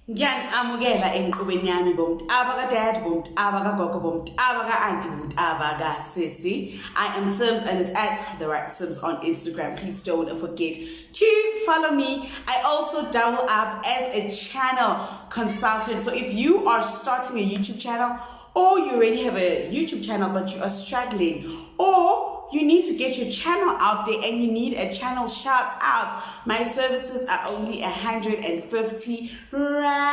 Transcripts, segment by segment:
Ngiyanamukela enqubeni yami bomntaba kadad, bomntaba kagogo, bomntaba ka-auntie, bomntaba kasisi. I am Sims and it's at the right Sims on Instagram. Please don't forget to follow me. I also double up as a channel consultant. So if you are starting a YouTube channel, or you already have a YouTube channel but you are struggling, or you need to get your channel out there and you need a channel shout out, my services are only 150 rand.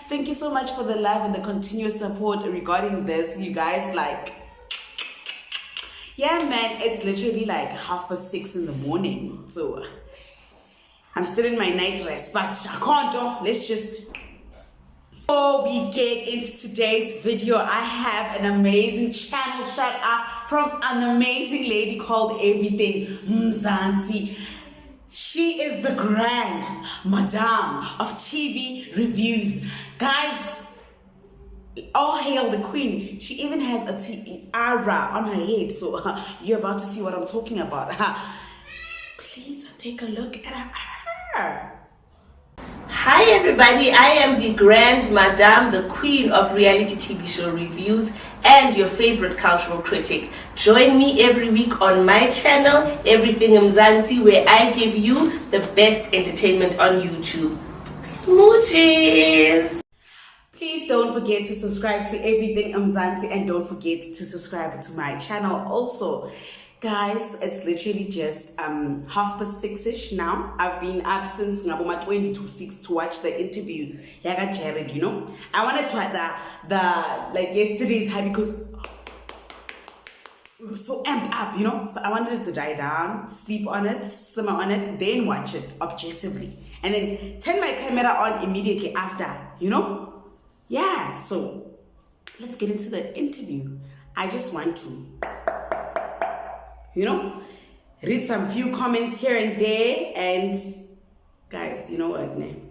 Thank you so much for the love and the continuous support regarding this, you guys. Like, yeah man, it's literally like 6:30 in the morning, so I'm still in my night rest, but I can't. Let's just, before we get into today's video, I have an amazing channel shout out from an amazing lady called Everything Mzansi. She is the grand madame of TV reviews. Guys, all hail the queen. She even has a tiara on her head, so you're about to see what I'm talking about. Please take a look at her. Hi everybody, I am the Grand Madame, the Queen of reality TV show reviews and your favorite cultural critic. Join me every week on my channel, Everything Mzansi, where I give you the best entertainment on YouTube. Smooches! Please don't forget to subscribe to Everything Mzansi and don't forget to subscribe to my channel also. Guys, it's literally just 6:30-ish now. I've been up since 20 to 6 to watch the interview. Yaga Jared, you know. I wanted to have the like yesterday's high because it was so amped up, you know. So I wanted it to die down, sleep on it, simmer on it, then watch it objectively. And then turn my camera on immediately after, you know. Yeah, so let's get into the interview. I just want to, you know, read some few comments here and there, and guys, you know what, ne?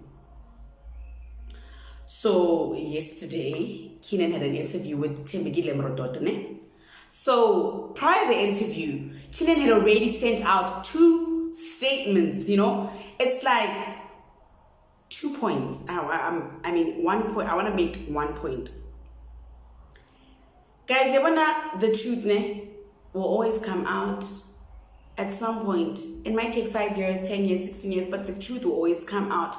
So yesterday, Keenan had an interview with Tembe. Ne? So prior to the interview, Keenan had already sent out 2 statements, you know. It's like 2 points. I mean 1 point. I want to make 1 point. Guys, the truth, ne, will always come out at some point. It might take 5 years, 10 years, 16 years, but the truth will always come out.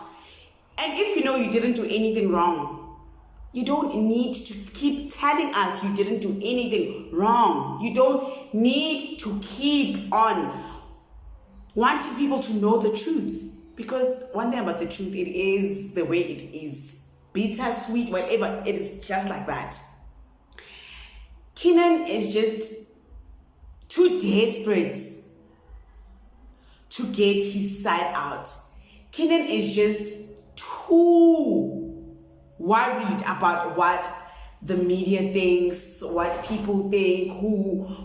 And if you know you didn't do anything wrong, you don't need to keep telling us you didn't do anything wrong. You don't need to keep on wanting people to know the truth. Because one thing about the truth, it is the way it is. Bitter, sweet, whatever, it is just like that. Keenan is just too desperate to get his side out. Keenan is just too worried about what the media thinks, what people think,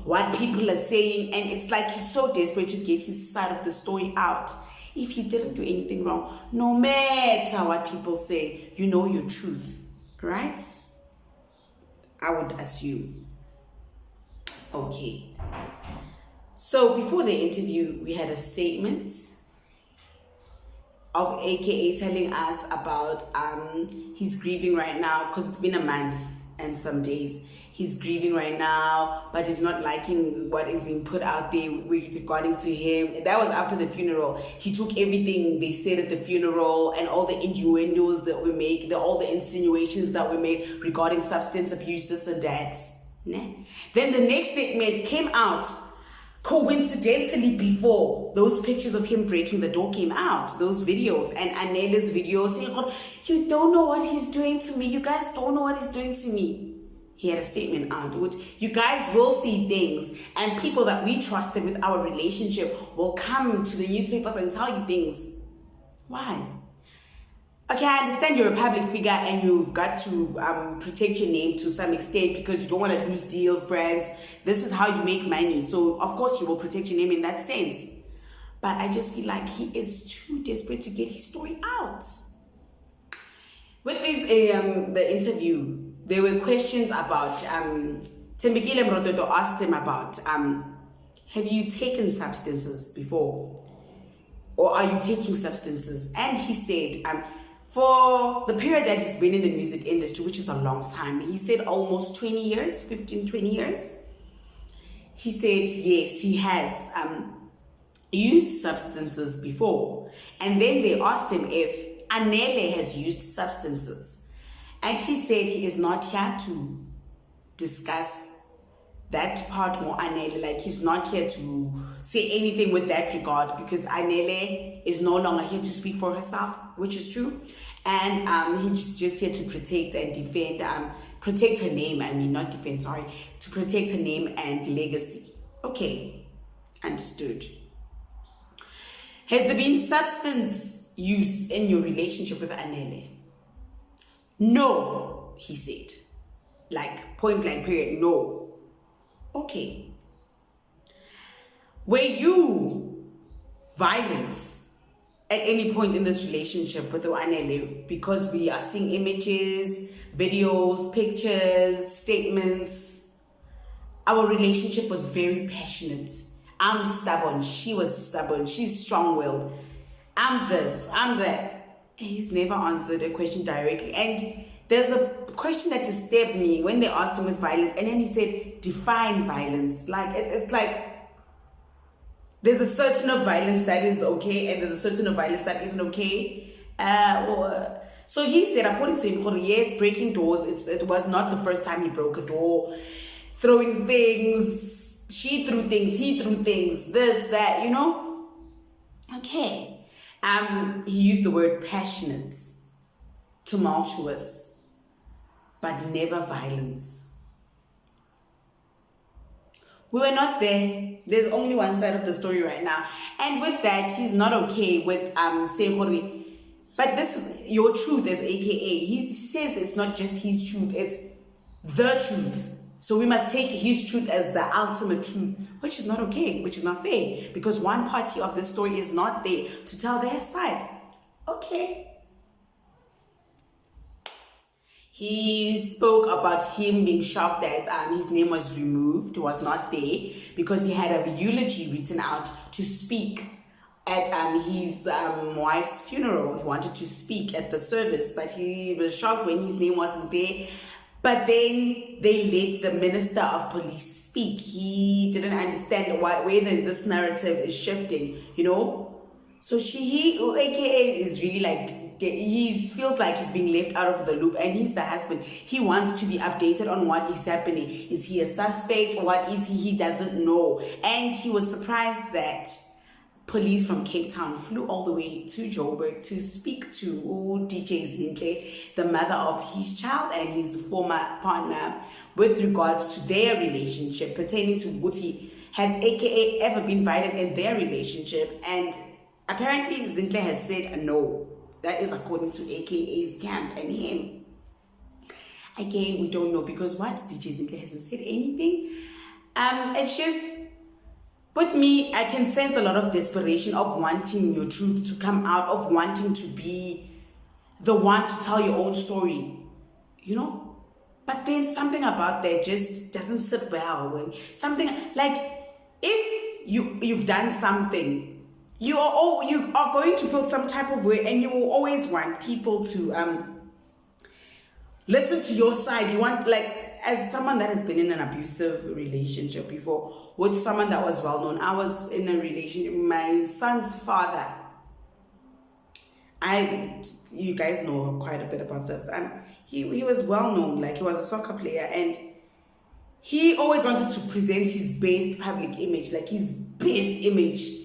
what people are saying, and it's like he's so desperate to get his side of the story out. If you didn't do anything wrong, no matter what people say, you know your truth, right? I would assume. Okay. So before the interview, we had a statement of AKA telling us about he's grieving right now because it's been a month and some days. He's grieving right now, but he's not liking what is being put out there regarding to him. That was after the funeral. He took everything they said at the funeral and all the innuendos that we make, all the insinuations that we made regarding substance abuse, this and that. Then the next statement came out coincidentally before those pictures of him breaking the door came out, those videos, and Anele's video saying, you don't know what he's doing to me. You guys don't know what he's doing to me. He had a statement out, which you guys will see things, and people that we trusted with our relationship will come to the newspapers and tell you things. Why? Okay, I understand you're a public figure and you've got to protect your name to some extent because you don't want to lose deals, brands. This is how you make money. So, of course, you will protect your name in that sense. But I just feel like he is too desperate to get his story out. With this, the interview, there were questions about, Tembe asked him about, have you taken substances before? Or are you taking substances? And he said, for the period that he's been in the music industry, which is a long time, he said almost 20 years, 15, 20 years. He said, yes, he has used substances before. And then they asked him if Anele has used substances. And he said he is not here to discuss that part more, Anele. Like, he's not here to say anything with that regard, because Anele is no longer here to speak for herself, which is true. And he's just here to protect and defend, protect her name, not defend, sorry, to protect her name and legacy. Okay, understood. Has there been substance use in your relationship with Anele? No, he said. Like, point blank period, no. Okay. Were you violent at any point in this relationship with Anele? Because we are seeing images, videos, pictures, statements. Our relationship was very passionate. I'm stubborn. She was stubborn. She's strong-willed. I'm this. I'm that. He's never answered a question directly. And there's a question that disturbed me when they asked him with violence, and then he said, define violence. Like, it's like there's a certain of violence that is okay, and there's a certain of violence that isn't okay. So he said, according to him, yes, breaking doors, it was not the first time he broke a door, throwing things, she threw things, he threw things, this, that, Okay. He used the word passionate, tumultuous, but never violence. We were not there. There's only one side of the story right now. And with that, he's not okay with saying, but this is your truth as AKA. He says it's not just his truth, it's the truth. So we must take his truth as the ultimate truth, which is not okay, which is not fair, because one party of the story is not there to tell their side. Okay. He spoke about him being shocked that his name was removed, was not there, because he had a eulogy written out to speak at his wife's funeral. He wanted to speak at the service, but he was shocked when his name wasn't there. But then they let the Minister of Police speak. He didn't understand where this narrative is shifting, So he, AKA, is really like, he feels like he's being left out of the loop, and he's the husband. He wants to be updated on what is happening. Is he a suspect? What is he? He doesn't know. And he was surprised that police from Cape Town flew all the way to Joburg to speak to DJ Zinhle, the mother of his child and his former partner, with regards to their relationship, pertaining to Guti. Has AKA ever been violent in their relationship? And apparently Zinhle has said no. That is according to AKA's camp and him. Again, we don't know, because what? DJ Zinhle hasn't said anything. It's just, with me, I can sense a lot of desperation of wanting your truth to come out, of wanting to be the one to tell your own story, But then something about that just doesn't sit well. When something like, if you've done something, you are going to feel some type of way, and you will always want people to listen to your side. You want, like, as someone that has been in an abusive relationship before with someone that was well known. I was in a relationship with my son's father. You guys know quite a bit about this. He was well known, like he was a soccer player, and he always wanted to present his best public image, like his best image.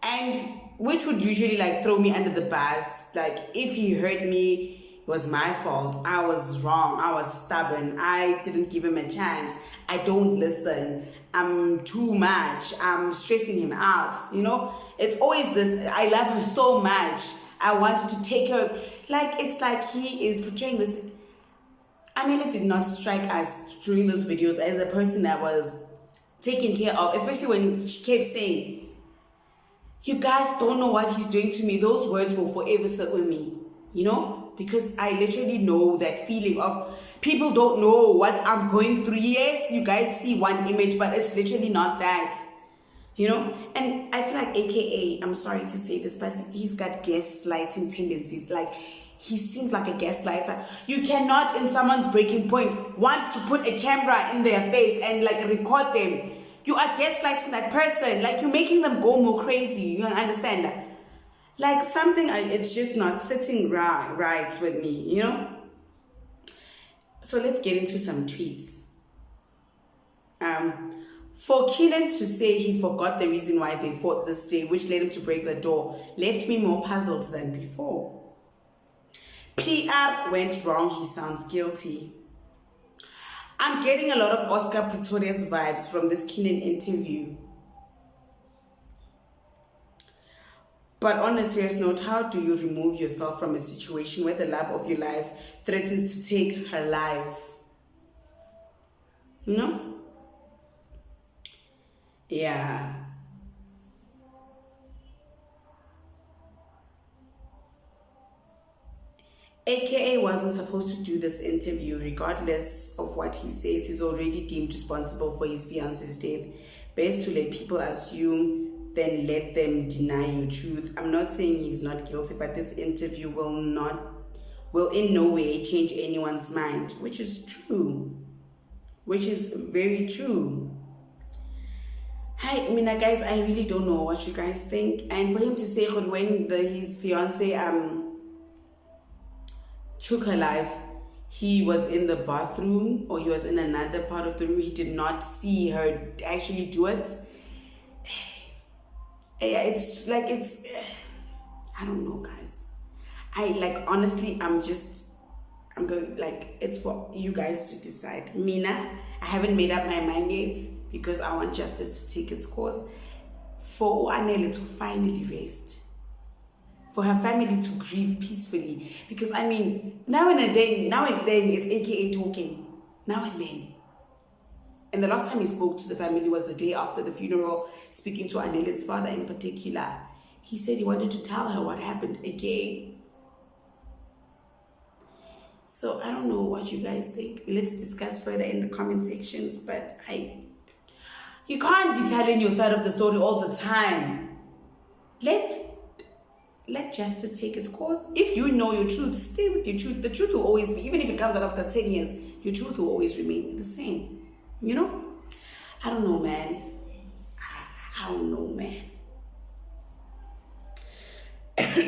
And which would usually like throw me under the bus. Like, if he hurt me, it was my fault. I was wrong. I was stubborn. I didn't give him a chance. I don't listen. I'm too much. I'm stressing him out. It's always this, I love her so much. I wanted to take her. Like, it's like he is portraying this. Anele did not strike us during those videos as a person that was taken care of, especially when she kept saying, you guys don't know what he's doing to me. Those words will forever sit with me, because I literally know that feeling of people don't know what I'm going through. Yes, you guys see one image, but it's literally not that, And I feel like AKA, I'm sorry to say this, but he's got gaslighting tendencies. Like, he seems like a gaslighter. You cannot, in someone's breaking point, want to put a camera in their face and like record them. You are gaslighting that person. Like, you're making them go more crazy. You understand that? Like, something, it's just not sitting right with me, you know? So let's get into some tweets. For Keenan to say he forgot the reason why they fought this day, which led him to break the door, left me more puzzled than before. PR went wrong, he sounds guilty. I'm getting a lot of Oscar Pistorius vibes from this Keenan interview. But on a serious note, how do you remove yourself from a situation where the love of your life threatens to take her life? You know? Yeah. AKA wasn't supposed to do this interview. Regardless of what he says, he's already deemed responsible for his fiance's death. Best to let people assume, then let them deny your truth. I'm not saying he's not guilty, but this interview will in no way change anyone's mind, which is true. Which is very true. Hi, Mina, guys, I really don't know what you guys think. And for him to say when his fiance took her life, he was in the bathroom or he was in another part of the room. He did not see her actually do it. Yeah, I don't know, guys. Honestly, I'm going, it's for you guys to decide. Mina, I haven't made up my mind yet because I want justice to take its course. For Anele to finally rest. For her family to grieve peacefully. Because, now and then, it's AKA talking. Now and then. And the last time he spoke to the family was the day after the funeral, speaking to Anele's father in particular. He said he wanted to tell her what happened again. So, I don't know what you guys think. Let's discuss further in the comment sections. But you can't be telling your side of the story all the time. Let justice take its course. If you know your truth, stay with your truth. The truth will always be, even if it comes out after 10 years, your truth will always remain the same. You know? I don't know, man. I don't know, man.